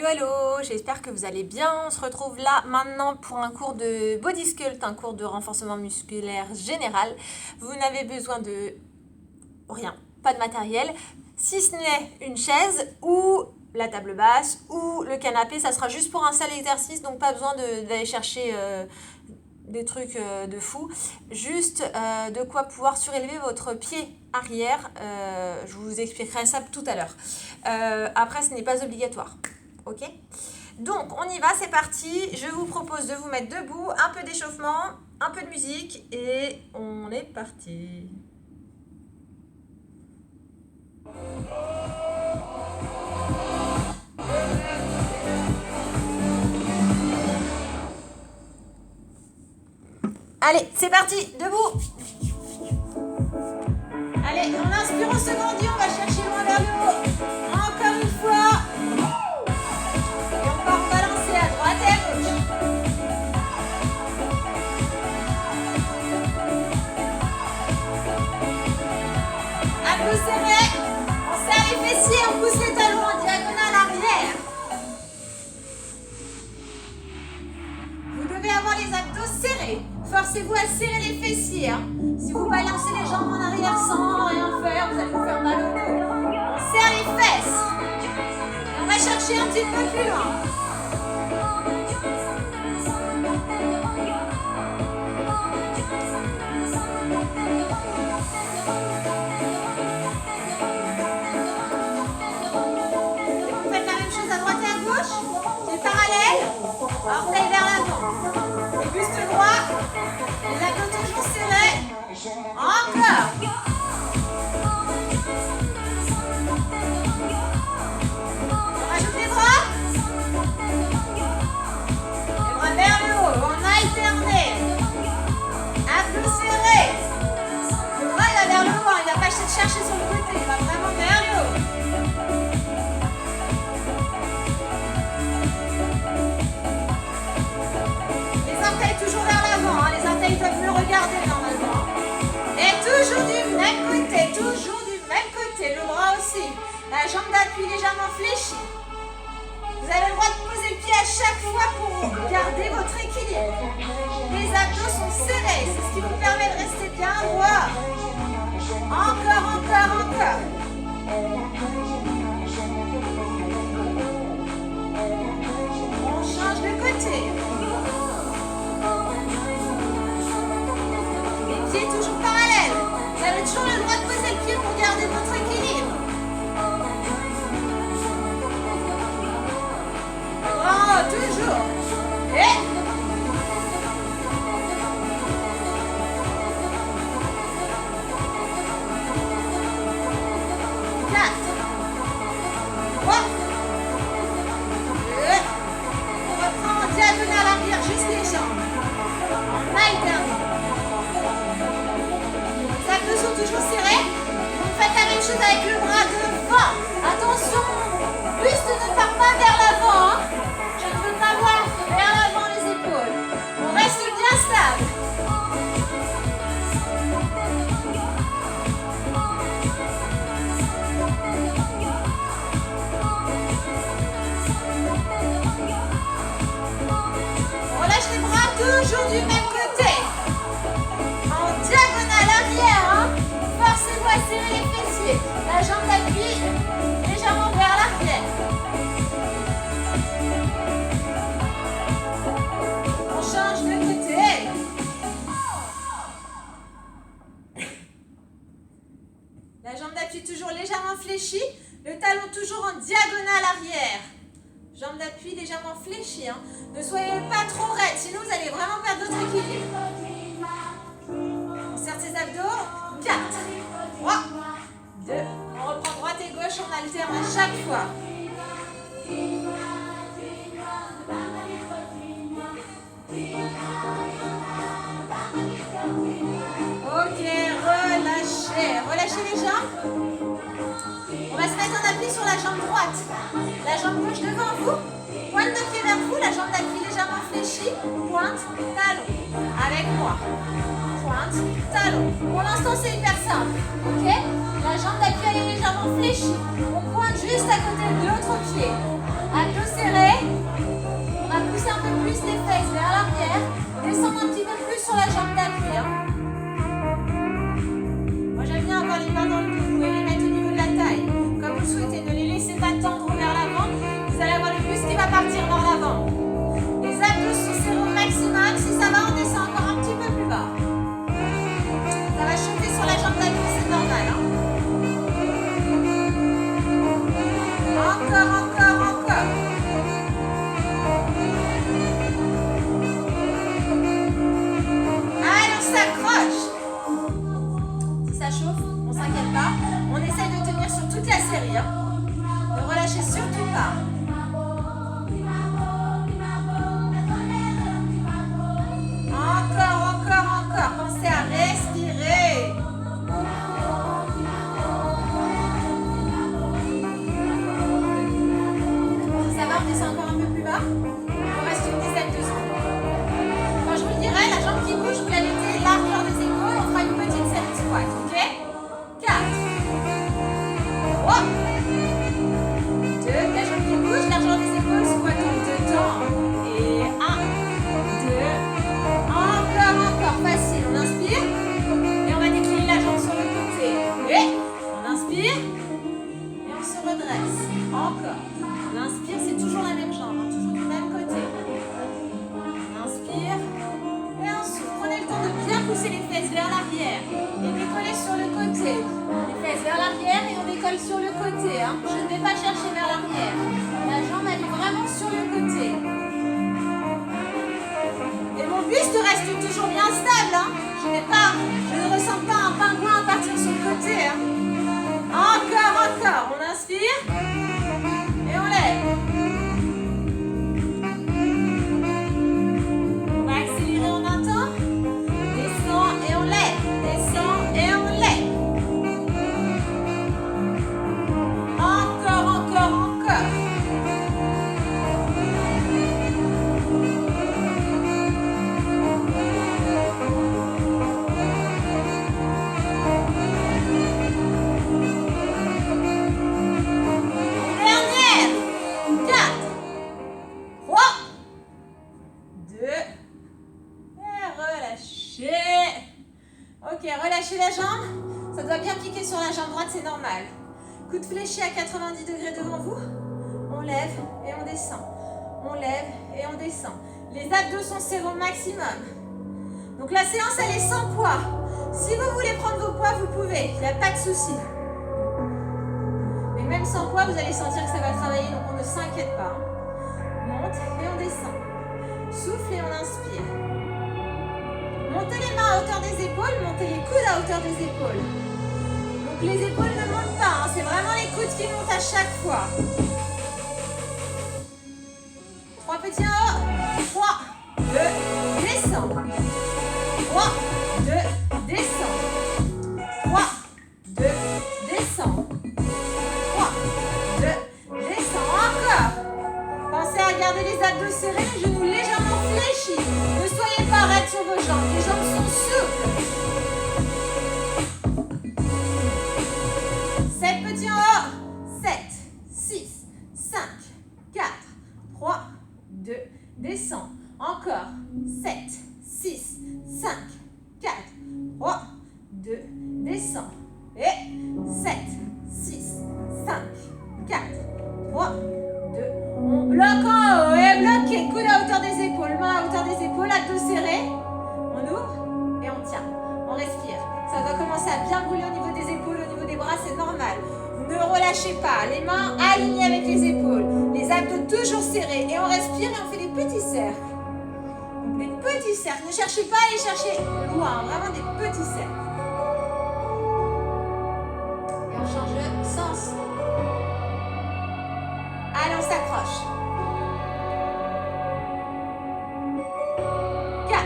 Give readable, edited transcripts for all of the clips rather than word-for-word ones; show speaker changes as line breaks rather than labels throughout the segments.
Hello, hello, j'espère que vous allez bien. On se retrouve là maintenant pour un cours de Body Sculpt, un cours de renforcement musculaire général. Vous n'avez besoin de rien, pas de matériel, si ce n'est une chaise ou la table basse ou le canapé. Ça sera juste pour un seul exercice, donc pas besoin d'aller chercher des trucs de fou. Juste de quoi pouvoir surélever votre pied arrière. Je vous expliquerai ça tout à l'heure. Après, ce n'est pas obligatoire. Ok, donc on y va, c'est parti. Je vous propose de vous mettre debout, un peu d'échauffement, un peu de musique et on est parti. Allez, c'est parti, debout. Allez, on inspire, on se grandit, on va chercher loin vers le haut. Encore une fois. Et on va balancer à droite et à gauche. Abdos serrés. On serre les fessiers, on pousse les talons en diagonale arrière. Vous devez avoir les abdos serrés. Forcez-vous à serrer les fessiers. Si vous balancez les jambes en arrière sans rien faire, vous allez vous faire mal au dos. On serre les fesses. Et on va chercher un petit peu plus loin. Et vous faites la même chose à droite et à gauche. Pieds parallèles. Orteils vers l'avant. Le buste droit. Les abdos toujours serrés. Encore. On rajoute les bras. Les bras vers le haut. On alterne. Abdos serrés. Le bras il va vers le haut. Il ne va pas chercher sur le côté. Il va vraiment vers le haut. Les orteils toujours vers l'avant. Les orteils doivent me regarder normalement. Et toujours du même côté. Toujours du même côté. Le bras aussi. La jambe d'appui légèrement fléchie. Vous avez le droit de poser le pied à chaque fois pour garder votre équilibre. Les abdos sont serrés. C'est ce qui vous permet de rester bien droit. Encore, encore, encore. On change de côté. Les pieds toujours parallèles. Vous avez toujours le droit de poser le pied pour garder votre équilibre. Oh, toujours. Et 4, 3, 2. On reprend en diagonale arrière, juste les jambes. On alterne. Les abdos sont toujours serrés. Vous faites la même chose avec le bras devant. Attention, buste ne part pas vers l'avant. Je ne veux pas voir vers l'avant les épaules. On reste bien stable. On relâche les bras toujours du même côté. En diagonale arrière. Forcez-vous à serrer les fessiers. La jambe d'appui légèrement vers l'arrière. On change de côté. La jambe d'appui toujours légèrement fléchie. Le talon toujours en diagonale arrière. Jambe d'appui légèrement fléchie. Ne soyez pas trop raide, sinon vous allez vraiment perdre votre équilibre. On serre ses abdos. 4, 3, 2. On reprend droite et gauche, on alterne à chaque fois. Ok, relâchez les jambes. On va se mettre en appui sur la jambe droite. La jambe gauche devant vous. Pointe de pied vers vous, la jambe d'appui légèrement fléchie. Pointe, talon. Avec moi. Pointe, talon. Pour l'instant, c'est hyper simple. Ok? La jambe d'appui est légèrement fléchie. On pointe juste à côté de l'autre pied. Abdos serrés. sur la jambe d'appui. Hein. Moi, j'aime bien avoir les mains dans le dos. Vous pouvez les mettre au niveau de la taille. Comme vous souhaitez, ne les laissez pas tendre vers l'avant. Vous allez avoir le buste qui va partir vers l'avant. Les abdos sont serrés au maximum. Si ça va, on descend encore un petit peu plus bas. Ça va chauffer sur la jambe d'appui, c'est normal. Hein. Encore, encore, encore. Allez, on s'accroche. Si ça chauffe, on ne s'inquiète pas. On essaye de tenir sur toute la série. Hein. Ne relâchez surtout pas. Encore, encore, encore. Pensez à respirer. Ça va, on descend encore un peu plus bas. Il vous reste une dizaine de secondes. Quand je vous le dirai, la jambe qui bouge, vous la mettez largeur des épaules. On fera une petite série de squats. Ok? 4, 3, 2. La jambe qui bouge, largeur des épaules, squattons dedans. Et 1, 2. Encore, facile. On inspire. Et on va décliner la jambe sur le côté. Et on inspire. Et on se redresse. Encore. On inspire, c'est toujours la même jambe. Hein, toujours du même côté. On inspire. Et on souffle. Prenez le temps de bien pousser les fesses vers l'arrière. Et décoller sur le côté. Les fesses vers l'arrière et on décolle sur le côté. Hein. Je ne vais pas chercher vers l'arrière. La jambe, elle est vraiment sur le côté. Et mon buste reste toujours bien stable. Hein. Je ne ressens pas un pingouin à partir sur le côté. Hein. Encore, encore. On inspire. Et on lève. On va accélérer en un temps. Descend et on lève. Descend et on lève. Encore, encore, encore. Relâchez la jambe, ça doit bien piquer sur la jambe droite, c'est normal. Coude fléchi à 90 degrés devant vous, on lève et on descend. On lève et on descend. Les abdos sont serrés au maximum. Donc la séance, elle est sans poids. Si vous voulez prendre vos poids, vous pouvez, il n'y a pas de souci. Mais même sans poids, vous allez sentir que ça va travailler, donc on ne s'inquiète pas. Monte et on descend. Souffle et on inspire. Montez les mains à hauteur des épaules, montez les coudes à hauteur des épaules. Donc les épaules ne montent pas, hein, c'est vraiment les coudes qui montent à chaque fois. 3 petits en haut. 3, 2, descends. 3, 2, descends. 3, 2, descends. 3, 2, descends. Encore. Pensez à garder les abdos serrés, les genoux légèrement fléchis. Ne soyez pas raides sur vos jambes. Les jambes sont souples. 7 petits en haut. 7, 6, 5, 4, 3, 2, descends. Encore. 7, 6, 5, 4, 3, 2, descends. Et 7, 6, 5, 4, 3, 2. On bloque en haut et bloqué. Coude à hauteur des épaules, main à hauteur des épaules, abdos serrés. On ouvre et on tient. On respire. Ça doit commencer à bien brûler au niveau des épaules, au niveau des bras, c'est normal. Ne relâchez pas. Les mains alignées avec les épaules. Les abdos toujours serrés. Et on respire et on fait des petits cercles. Donc des petits cercles. Ne cherchez pas à aller chercher loin. Vraiment des petits cercles. Et on change de sens. Allez, on s'accroche. 4,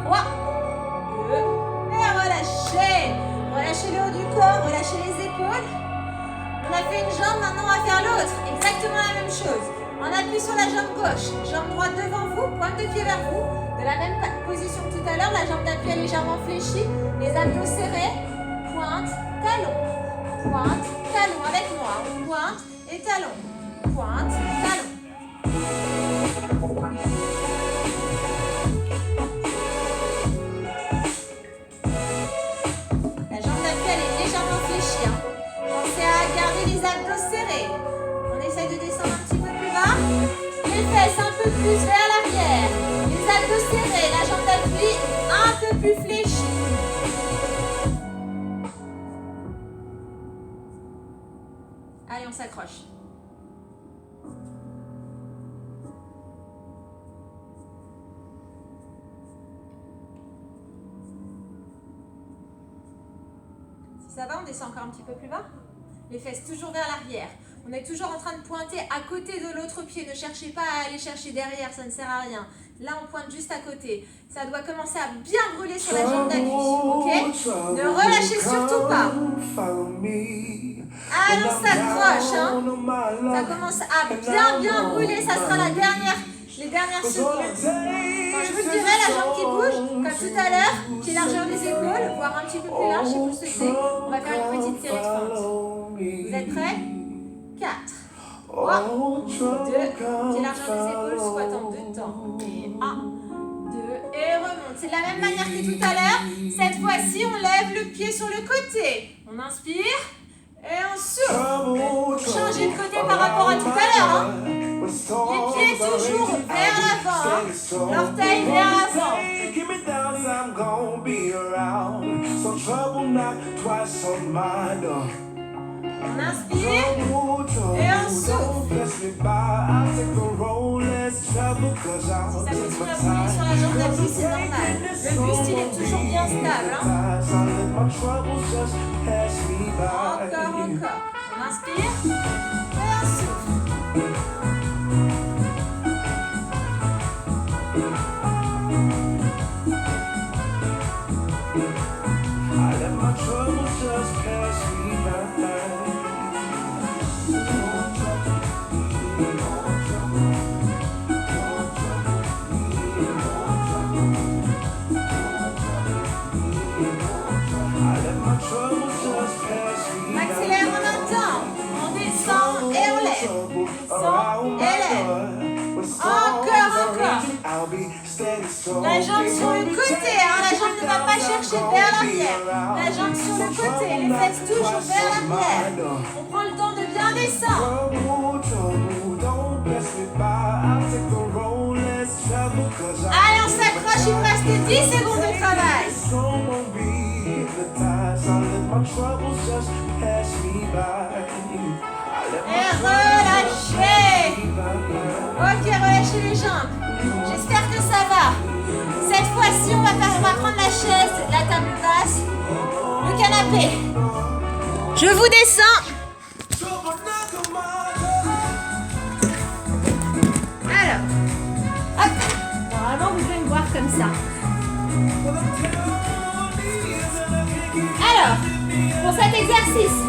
3, 2, et relâchez. Relâchez le haut du corps, relâchez les épaules. On a fait une jambe, maintenant on va faire l'autre. Exactement la même chose. On appuie sur la jambe gauche, jambe droite devant vous, pointe de pied vers vous. De la même position que tout à l'heure, la jambe d'appui est légèrement fléchie, les abdos serrés, pointe, talon. Pointe, talon avec moi. Pointe et talon. Pointe, talon. plus vers l'arrière. Les abdos serrés, la jambe d'appui un peu plus fléchie. Allez, on s'accroche. Si ça va, on descend encore un petit peu plus bas. Les fesses toujours vers l'arrière. On est toujours en train de pointer à côté de l'autre pied. Ne cherchez pas à aller chercher derrière, ça ne sert à rien. Là, on pointe juste à côté. Ça doit commencer à bien brûler sur la jambe d'appui. Ok? Ne relâchez surtout pas. Allez, on s'accroche. Hein? Ça commence à bien brûler. Ça sera les dernières secondes. Quand je vous le dirai, la jambe qui bouge, comme tout à l'heure, pied largeur des épaules, voire un petit peu plus large si vous le souhaitez. On va faire une petite série de fentes. Vous êtes prêts? 4, 3, 2, pied largeur des épaules, squat en 2 temps. Et 1, 2, et remonte. C'est de la même manière que tout à l'heure. Cette fois-ci, on lève le pied sur le côté. On inspire et on souffle. Changez de côté par rapport à tout à l'heure. Hein. Les pieds toujours vers l'avant. Hein. L'orteil vers l'avant. On inspire et on souffle. Si ça continue à bouger sur la jambe d'appui, c'est normal. Le buste, il est toujours bien stable. Hein. Encore. On inspire et on souffle. On accélère en même temps. On descend et on lève. Descend et lève. Encore. La jambe sur le côté. Hein. La jambe ne va pas chercher vers l'arrière. La jambe sur le côté. Les fesses toujours vers l'arrière. On prend le temps de bien descendre. Allez, on s'accroche. Il vous reste 10 secondes de travail. Et relâchez. Ok, relâchez les jambes. J'espère que ça va. Cette fois-ci, on va prendre la chaise, la table basse, le canapé. Je vous descends. Alors, hop. Normalement, vous devez me voir comme ça. Alors, pour cet exercice,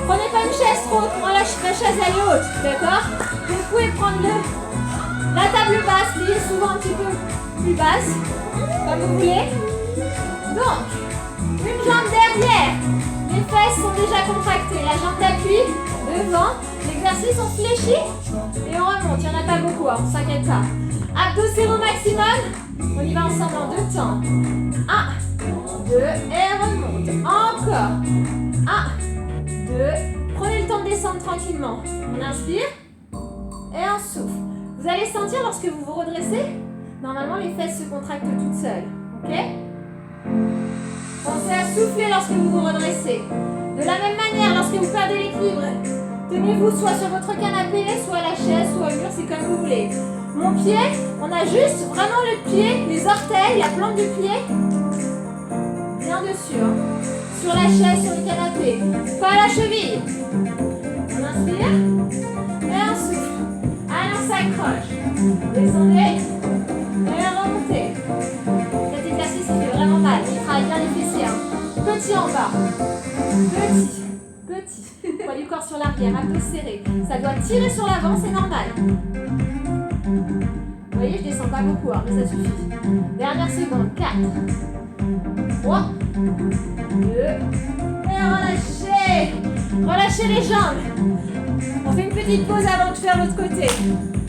prenez pas une chaise trop haute, moi la chaise elle est haute, d'accord? Vous pouvez prendre la table basse qui est souvent un petit peu plus basse, comme vous voulez. Donc, une jambe derrière, les fesses sont déjà contractées, la jambe d'appui devant, l'exercice on fléchit et on remonte, il n'y en a pas beaucoup, hein, on ne s'inquiète pas. Abdos serrés au maximum, on y va ensemble en 2 temps. 1, 2 et remonte. Encore. 1, 2. Prenez le temps de descendre tranquillement. On inspire et on souffle. Vous allez sentir lorsque vous vous redressez, normalement les fesses se contractent toutes seules. Ok? Pensez à souffler lorsque vous vous redressez. De la même manière, lorsque vous perdez l'équilibre, tenez-vous soit sur votre canapé, soit à la chaise, soit au mur, c'est comme vous voulez. Mon pied, on a juste vraiment le pied, les orteils, la plante du pied bien dessus. Hein. Sur la chaise, sur le canapé. Pas à la cheville. On inspire et on souffle. Allez, on s'accroche. Descendez et remontez. Cet exercice, il fait vraiment mal. Il travaille bien les fessiers. Hein. Petit en bas. Petit. Poids du corps sur l'arrière, abdos serrés. Ça doit tirer sur l'avant, c'est normal. Vous voyez, je descends pas beaucoup, hein, mais ça suffit. Dernière seconde. 4, 3, 2, et relâchez. Relâchez les jambes. On fait une petite pause avant de faire l'autre côté.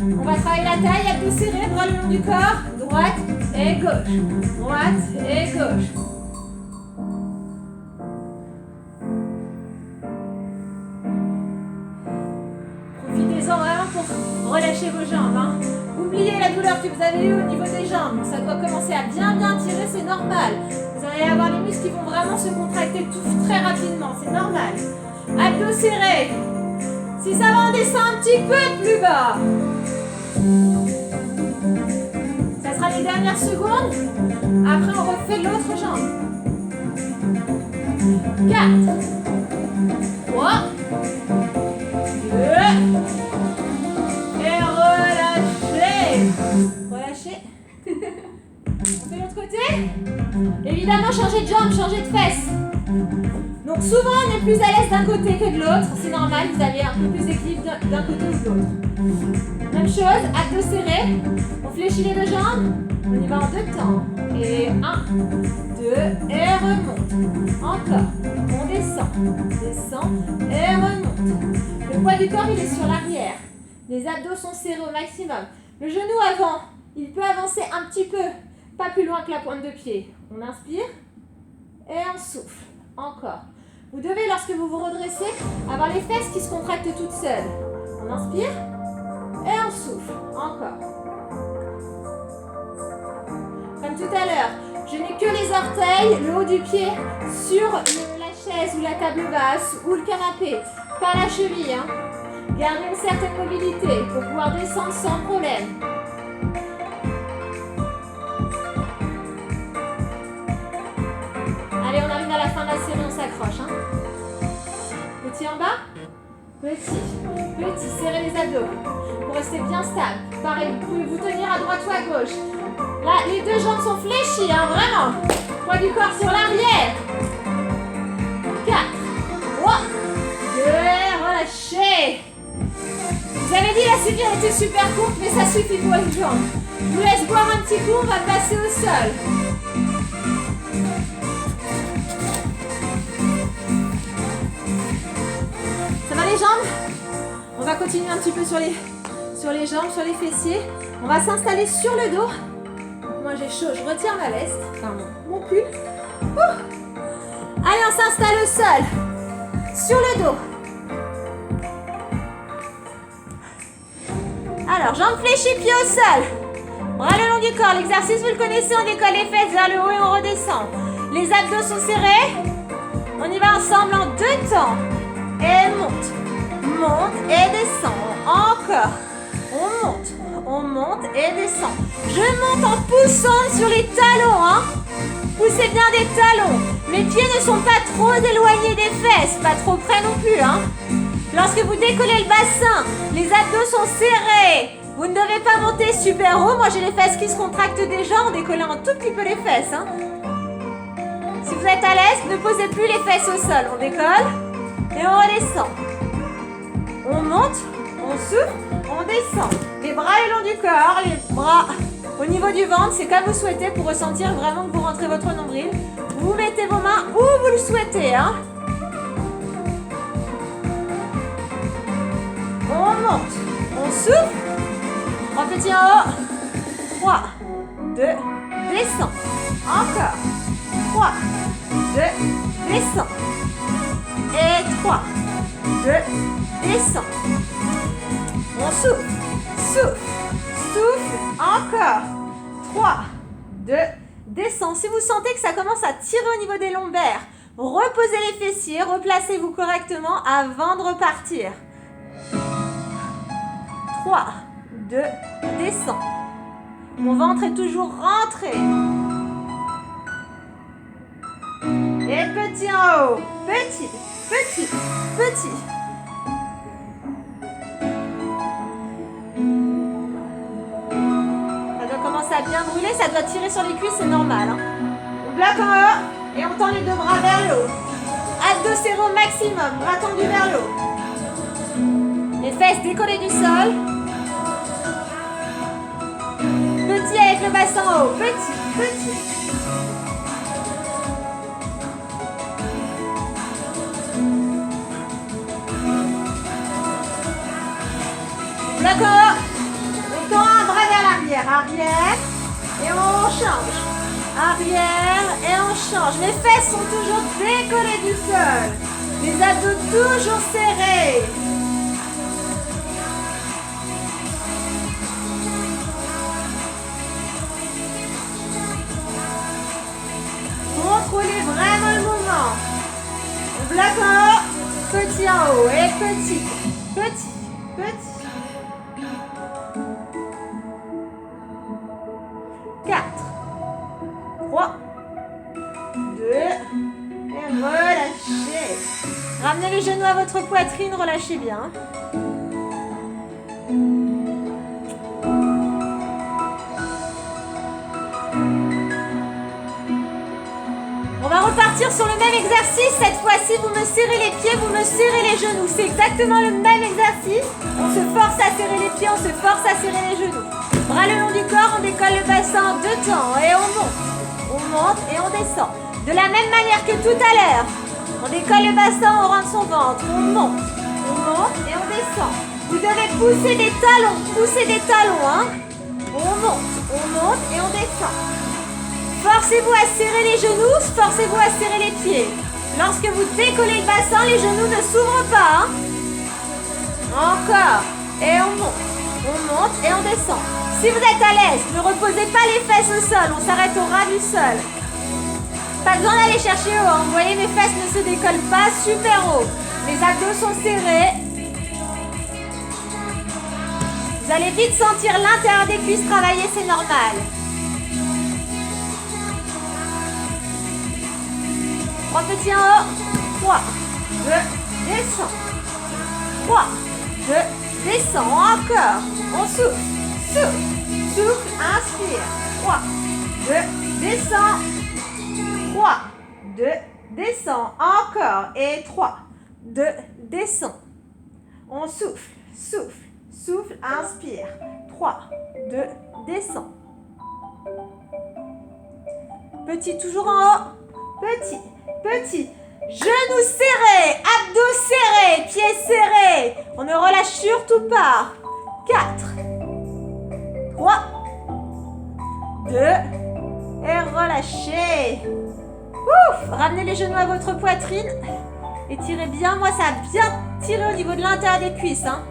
On va travailler la taille, abdos serrés, bras le long du corps. Droite et gauche. Droite et gauche. Profitez-en vraiment pour relâcher vos jambes. Hein. Oubliez la douleur que vous avez eue au niveau des jambes. Ça doit commencer à bien tirer, c'est normal. Vous allez avoir les muscles qui vont vraiment se contracter tout très rapidement, c'est normal. Abdos serrés. Si ça va, on descend un petit peu plus bas. Ça sera les dernières secondes. Après, on refait l'autre jambe. 4, 3, 2, et relâchez. Relâchez. On fait l'autre côté. Évidemment, changez de jambe, changez de fesses. Donc souvent, on est plus à l'aise d'un côté que de l'autre. C'est normal, vous avez un peu plus d'équilibre d'un côté ou de l'autre. Même chose, abdos serrés. On fléchit les deux jambes. On y va en deux temps. Et 1, 2, et remonte. Encore. On descend. Descend et remonte. Le poids du corps, il est sur l'arrière. Les abdos sont serrés au maximum. Le genou avant, il peut avancer un petit peu. Pas plus loin que la pointe de pied. On inspire et on souffle. Encore. Vous devez, lorsque vous vous redressez, avoir les fesses qui se contractent toutes seules. On inspire et on souffle. Encore. Comme tout à l'heure, je n'ai que les orteils, le haut du pied sur la chaise ou la table basse ou le canapé. Pas la cheville. Hein. Gardez une certaine mobilité pour pouvoir descendre sans problème. Allez, on arrive à la fin de la série, on s'accroche. Hein. Petit en bas. Petit. Serrez les abdos pour rester bien stable. Pareil, vous pouvez vous tenir à droite ou à gauche. Là, les deux jambes sont fléchies, hein, vraiment. Poids du corps sur l'arrière. 4, 3, 2, relâchez. Vous avez dit la série a été super courte, mais ça suffit pour une jambe. Je vous laisse boire un petit coup, on va passer au sol. Ça va les jambes? On va continuer un petit peu sur les jambes, sur les fessiers. On va s'installer sur le dos. Moi j'ai chaud, je retire ma veste, enfin mon pull. Allez, on s'installe au sol. Sur le dos. Alors, jambes fléchies, pieds au sol. Bras le long du corps. L'exercice, vous le connaissez, on décolle les fesses vers le haut et on redescend. Les abdos sont serrés. On y va ensemble en deux temps. Et monte et descend. Encore. On monte et descend. Je monte en poussant sur les talons. Hein. Poussez bien des talons. Mes pieds ne sont pas trop éloignés des fesses, pas trop près non plus. Hein. Lorsque vous décollez le bassin, les abdos sont serrés. Vous ne devez pas monter super haut. Moi, j'ai les fesses qui se contractent déjà en décollant un tout petit peu les fesses. Hein. Si vous êtes à l'aise, ne posez plus les fesses au sol. On décolle et on redescend. On monte, on souffle, on descend. Les bras le long du corps, les bras au niveau du ventre. C'est comme vous souhaitez pour ressentir vraiment que vous rentrez votre nombril. Vous mettez vos mains où vous le souhaitez. Hein. On monte, on souffle. 3 petits en haut. 3, 2, descend. Encore. 3, 2, descend. Et 3, 2, descend. On souffle. Encore. 3, 2, descend. Si vous sentez que ça commence à tirer au niveau des lombaires, reposez les fessiers, replacez-vous correctement avant de repartir. 3, 2, descend. Mon ventre est toujours rentré. Et petit en haut. Petit. Ça doit commencer à bien brûler, ça doit tirer sur les cuisses, c'est normal. Hein. On bloque en haut et on tend les deux bras vers le haut. Abdos serrés au maximum, bras tendus vers le haut. Les fesses décollées du sol. Petit avec le bassin en haut. Petit. Bloc en haut. On tend un bras vers l'arrière. Arrière. Et on change. Arrière et on change. Les fesses sont toujours décollées du sol. Les abdos toujours serrés. Plaque en haut, petit en haut et petit, petit, petit. 4, 3, 2, et relâchez. Ramenez les genoux à votre poitrine, relâchez bien. On va repartir sur le même exercice. Cette fois-ci, vous me serrez les pieds, vous me serrez les genoux. C'est exactement le même exercice. On se force à serrer les pieds, on se force à serrer les genoux. Bras le long du corps, on décolle le bassin en 2 temps et on monte. On monte et on descend. De la même manière que tout à l'heure. On décolle le bassin au rang de son ventre. On monte et on descend. Vous devez pousser des talons, hein. On monte et on descend. Forcez-vous à serrer les genoux, forcez-vous à serrer les pieds. Lorsque vous décollez le bassin, les genoux ne s'ouvrent pas. Hein. Encore. Et on monte et on descend. Si vous êtes à l'aise, ne reposez pas les fesses au sol, on s'arrête au ras du sol. Pas besoin d'aller chercher haut, hein. Vous voyez, mes fesses ne se décollent pas super haut. Les abdos sont serrés. Vous allez vite sentir l'intérieur des cuisses travailler, c'est normal. 3 petits en haut. 3, 2, descends. 3, 2, descends. Encore. On souffle, souffle, inspire. 3, 2, descends. 3, 2, descends. Encore. Et 3, 2, descends. On souffle, inspire. 3, 2, descends. Petit, toujours en haut. Petit. Genoux serrés, abdos serrés, pieds serrés. On ne relâche surtout pas. 4, 3, 2, et relâchez. Ouf, ramenez les genoux à votre poitrine. Étirez bien. Moi, ça a bien tiré au niveau de l'intérieur des cuisses. Hein.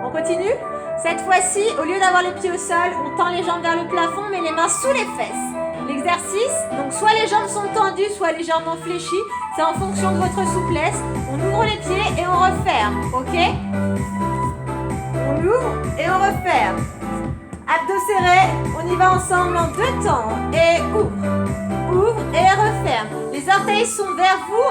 On continue. Cette fois-ci, au lieu d'avoir les pieds au sol, on tend les jambes vers le plafond, mais les mains sous les fesses. L'exercice, donc soit les jambes sont tendues, soit légèrement fléchies. C'est en fonction de votre souplesse. On ouvre les pieds et on referme, ok? On ouvre et on referme. Abdos serrés, on y va ensemble en 2 temps. Et ouvre et referme. Les orteils sont vers vous,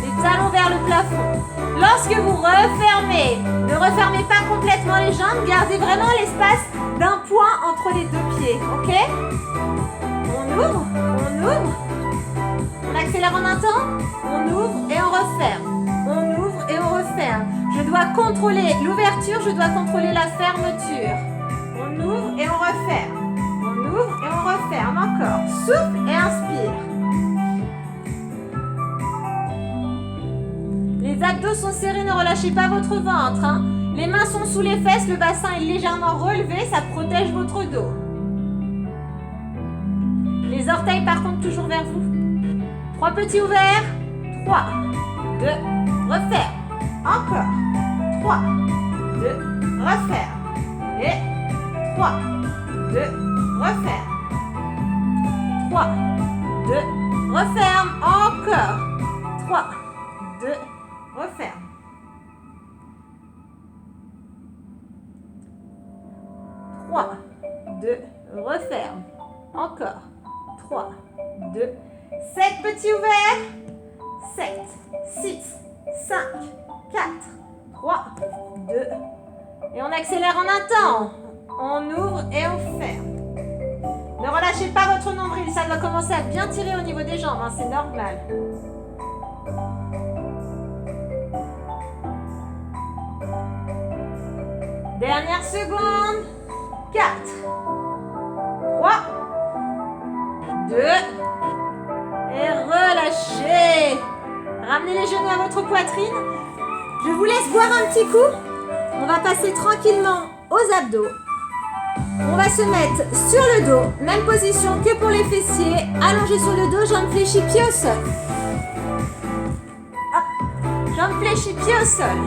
les talons vers le plafond. Lorsque vous refermez, ne refermez pas complètement les jambes, gardez vraiment l'espace d'un point entre les 2 pieds, ok? On ouvre, on accélère en un temps, on ouvre et on referme. On ouvre et on referme. Je dois contrôler l'ouverture, je dois contrôler la fermeture. On ouvre et on referme. On ouvre et on referme encore. Souffle et inspire. Les abdos sont serrés, ne relâchez pas votre ventre. Hein. Les mains sont sous les fesses, le bassin est légèrement relevé, ça protège votre dos. Les orteils par contre toujours vers vous. 3 petits ouverts. 3, 2, referme. Encore. 3, 2, referme. Et 3, 2, referme. 3, 2, referme. Encore. 3, 2, referme. 3, 2, referme. Encore. 3, 2, 7 petits ouverts. 7, 6, 5, 4, 3, 2. Et on accélère en un temps. On ouvre et on ferme. Ne relâchez pas votre nombril. Ça doit commencer à bien tirer au niveau des jambes. Hein, c'est normal. Dernière seconde. 4, 3, 2. Et relâchez. Ramenez les genoux à votre poitrine. Je vous laisse boire un petit coup. On va passer tranquillement aux abdos. On va se mettre sur le dos. Même position que pour les fessiers. Allongé sur le dos, jambes fléchies, pieds au sol. Hop. Jambes fléchies, pieds au sol.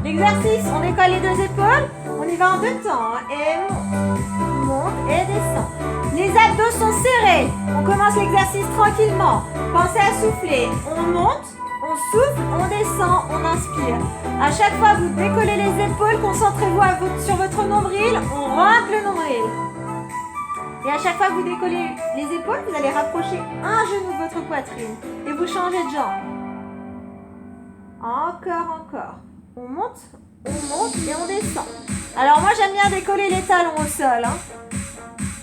L'exercice, on décolle les 2 épaules. On y va en 2 temps. Et monte et descend.
Les abdos sont serrés. On commence l'exercice tranquillement. Pensez à souffler. On monte, on souffle, on descend, on inspire. À chaque fois, vous décollez les épaules. Concentrez-vous sur votre nombril. On rentre le nombril. Et à chaque fois que vous décollez les épaules, vous allez rapprocher un genou de votre poitrine. Et vous changez de jambe. Encore. On monte et on descend. Alors moi, j'aime bien décoller les talons au sol.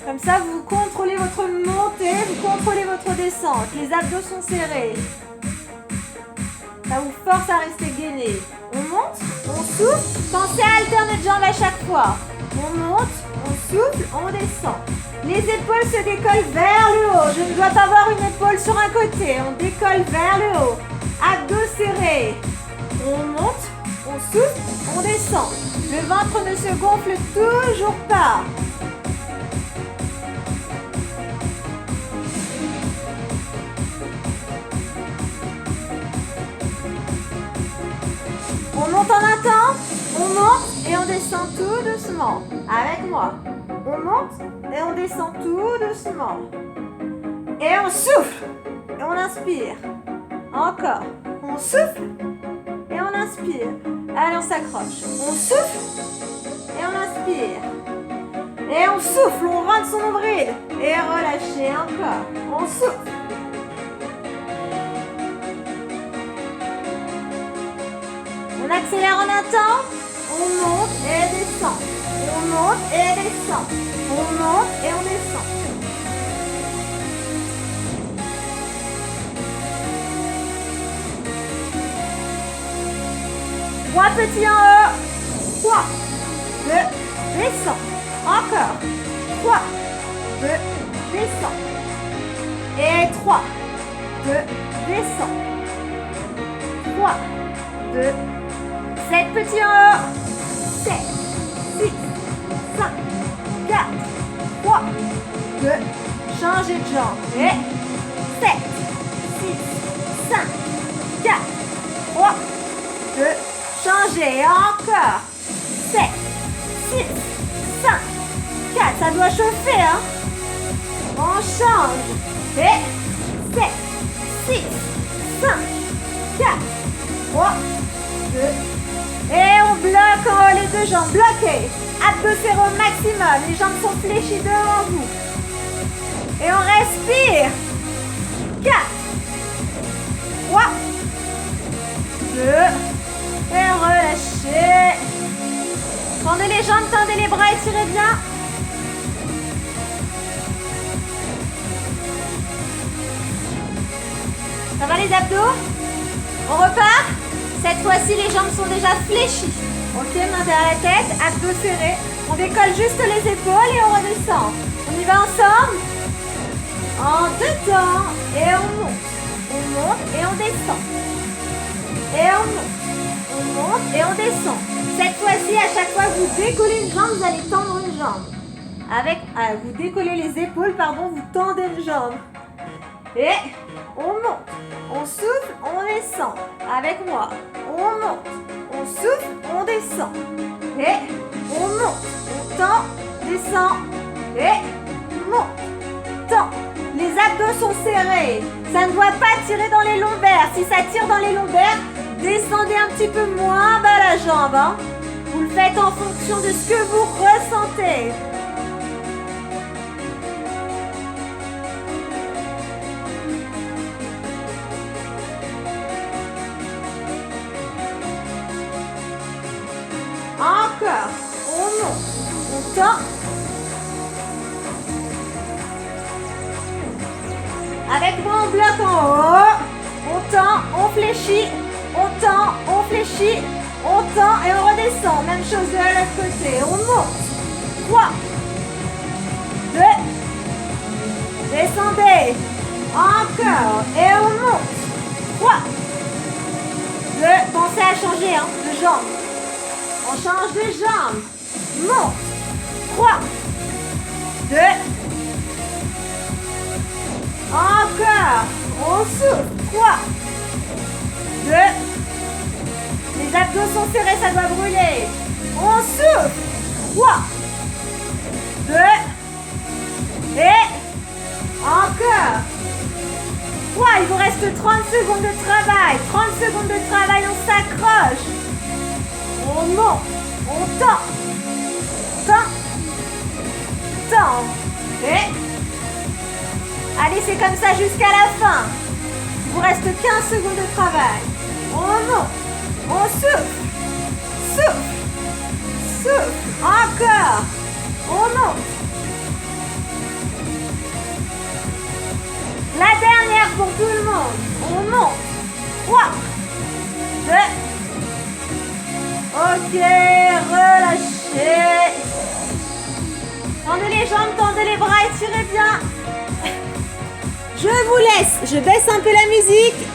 Comme ça, vous contrôlez votre montée, vous contrôlez votre descente. Les abdos sont serrés. Ça vous force à rester gainé. On monte, on souffle. Pensez à alterner de jambes à chaque fois. On monte, on souffle, on descend. Les épaules se décollent vers le haut. Je ne dois pas avoir une épaule sur un côté. On décolle vers le haut. Abdos serrés. On monte, on souffle, on descend. Le ventre ne se gonfle toujours pas. On monte en un temps, on monte et on descend tout doucement. Avec moi. On monte et on descend tout doucement. Et on souffle et on inspire. Encore. On souffle et on inspire. Allez, on s'accroche. On souffle et on inspire. Et on souffle, on rentre son nombril. Et relâchez encore. On souffle. On accélère en un temps. On monte et descend. On monte et descend. On monte et on descend. Trois petits en haut. 3, 2, descend. Encore. 3, 2, descend. Et 3, 2, descend. 3, 2, 7 petits en haut. 7, 6, 5, 4, 3, 2, changez de jambe. Et 7, 6, 5, 4, 3, 2, changez. Encore. 7, 6, 5, 4. Ça doit chauffer, hein. On change. Et 7, 6, 5, 4, 3, 2. Et on bloque en haut les deux jambes. Bloquez. Abdos serrés au maximum. Les jambes sont fléchies devant vous. Et on respire. 4, 3, 2. Et relâchez. Tendez les jambes, tendez les bras, étirez bien. Ça va les abdos? On repart? Cette fois-ci, les jambes sont déjà fléchies. Ok, main derrière la tête, abdos serrés. On décolle juste les épaules et on redescend. On y va ensemble? En deux temps. Et on monte. On monte et on descend. Et on monte. On monte et on descend. Cette fois-ci, à chaque fois que vous décollez une jambe, vous allez tendre une jambe. Vous décollez les épaules, vous tendez une jambe. Et on monte. On souffle, on descend. Avec moi. On monte. On souffle, on descend. Et on monte. On tend, descend. Et monte. Tend. Les abdos sont serrés. Ça ne doit pas tirer dans les lombaires. Si ça tire dans les lombaires, descendez un petit peu moins bas la jambe. Hein. Vous le faites en fonction de ce que vous ressentez. Encore. On monte. On tend. Avec moi, on bloque en haut. On tend, on fléchit. On tend, on fléchit. On tend et on redescend. Même chose de l'autre côté. On monte. 3, 2. Descendez. Encore. Et on monte. 3, 2. Pensez à changer de jambe. On change de jambe. Monte. 3, 2. Encore. On souffle. 3, 2. Les abdos sont serrés, ça doit brûler. On souffle. 3, 2. Et encore. 3, il vous reste 30 secondes de travail. 30 secondes de travail, on s'accroche. On monte, on tend. Et allez, c'est comme ça jusqu'à la fin. Il vous reste 15 secondes de travail. On monte, on souffle. Encore. On monte. La dernière pour tout le monde. On monte. 3, 2. Ok, relâchez. Tendez les jambes, tendez les bras, étirez bien. Je vous laisse, je baisse un peu la musique.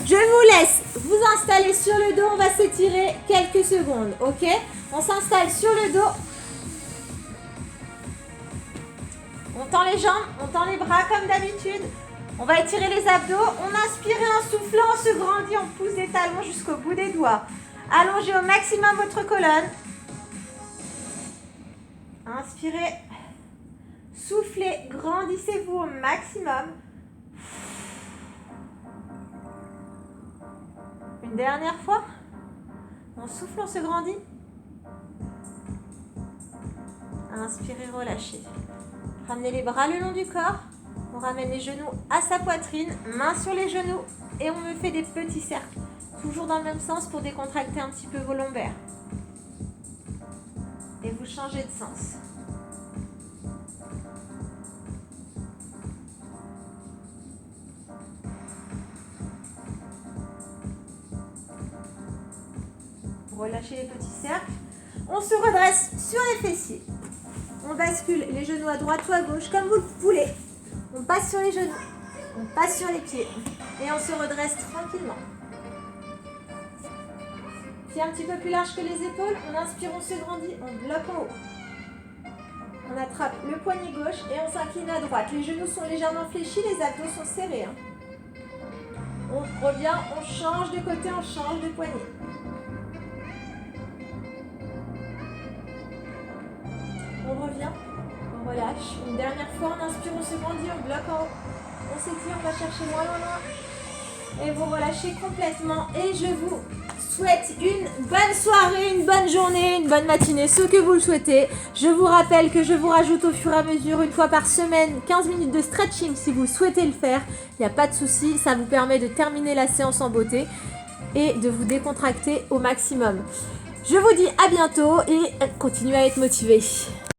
Je vous laisse vous installer sur le dos, on va s'étirer quelques secondes, ok? On s'installe sur le dos. On tend les jambes, on tend les bras comme d'habitude. On va étirer les abdos. On inspire et en soufflant, on se grandit, on pousse des talons jusqu'au bout des doigts. Allongez au maximum votre colonne. Inspirez. Soufflez, grandissez-vous au maximum. Une dernière fois. On souffle, on se grandit. Inspirez, relâchez. Ramenez les bras le long du corps. On ramène les genoux à sa poitrine, mains sur les genoux et on me fait des petits cercles. Toujours dans le même sens pour décontracter un petit peu vos lombaires. Et vous changez de sens. Relâchez les petits cercles. On se redresse sur les fessiers. On bascule les genoux à droite ou à gauche comme vous le voulez. On passe sur les genoux. On passe sur les pieds. Et on se redresse tranquillement. Pieds un petit peu plus large que les épaules. On inspire, on se grandit. On bloque en haut. On attrape le poignet gauche et on s'incline à droite. Les genoux sont légèrement fléchis. Les abdos sont serrés. On revient, on change de côté, on change de poignet. On revient, on relâche. Une dernière fois, on inspire, on se grandit, on bloque en haut. On s'étire, on va chercher loin. Et vous relâchez complètement. Et je vous souhaite une bonne soirée, une bonne journée, une bonne matinée, ce que vous le souhaitez. Je vous rappelle que je vous rajoute au fur et à mesure, une fois par semaine, 15 minutes de stretching si vous souhaitez le faire. Il n'y a pas de souci, ça vous permet de terminer la séance en beauté et de vous décontracter au maximum. Je vous dis à bientôt et continuez à être motivés.